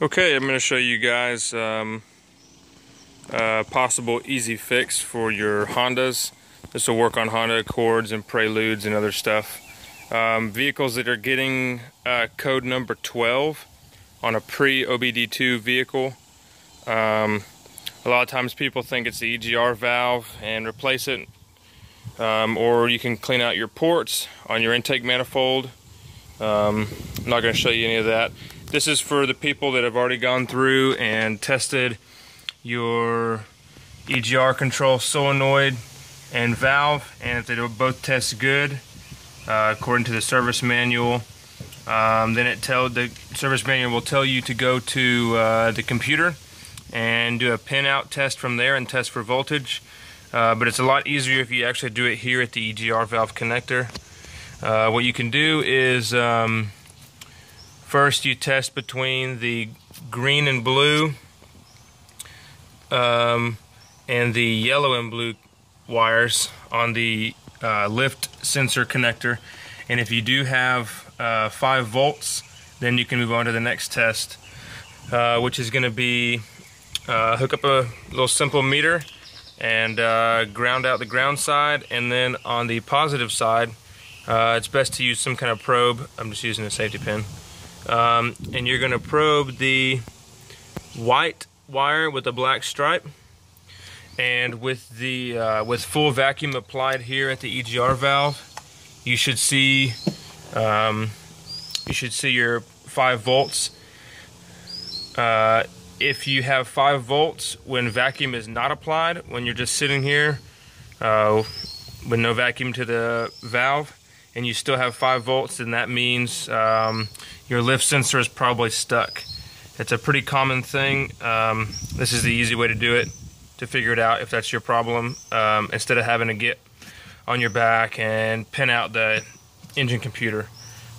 Okay, I'm going to show you guys a possible easy fix for your Hondas. This will work on Honda Accords and Preludes and other stuff. Vehicles that are getting code number 12 on a pre-OBD2 vehicle. A lot of times people think it's the EGR valve and replace it. Or you can clean out your ports on your intake manifold. I'm not going to show you any of that. This is for the people that have already gone through and tested your EGR control solenoid and valve, and if they both test good according to the service manual, then the service manual will tell you to go to the computer and do a pin-out test from there and test for voltage. But it's a lot easier if you actually do it here at the EGR valve connector. What you can do is first you test between the green and blue and the yellow and blue wires on the lift sensor connector, and if you do have 5 volts, then you can move on to the next test, which is going to be hook up a little simple meter and ground out the ground side, and then on the positive side it's best to use some kind of probe. I'm just using a safety pin, and you're going to probe the white wire with a black stripe, and with the with full vacuum applied here at the EGR valve, you should see your 5 volts. If you have 5 volts when vacuum is not applied, when you're just sitting here with no vacuum to the valve, and you still have 5 volts, then that means your lift sensor is probably stuck. It's a pretty common thing. This is the easy way to do it, to figure it out if that's your problem, instead of having to get on your back and pin out the engine computer.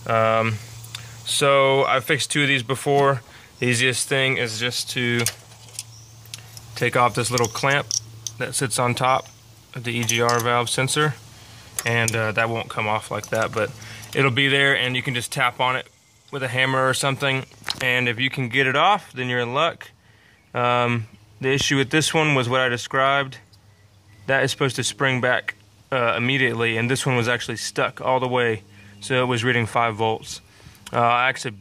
So I've fixed 2 of these before. The easiest thing is just to take off this little clamp that sits on top of the EGR valve sensor, and that won't come off like that, but it'll be there, and you can just tap on it with a hammer or something, and if you can get it off, then you're in luck. The issue with this one was what I described. That is supposed to spring back immediately, and this one was actually stuck all the way, so it was reading 5 volts. I actually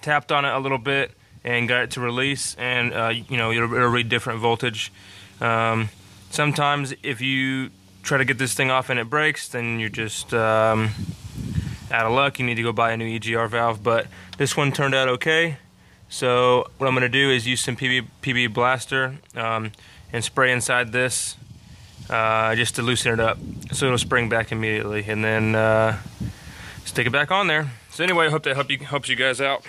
tapped on it a little bit and got it to release, and you know, it'll read different voltage. Sometimes if you try to get this thing off and it breaks, then you're just out of luck. You need to go buy a new EGR valve, but this one turned out okay. So what I'm going to do is use some PB Blaster and spray inside this just to loosen it up so it'll spring back immediately, and then stick it back on there. So anyway, I hope that helps you guys out.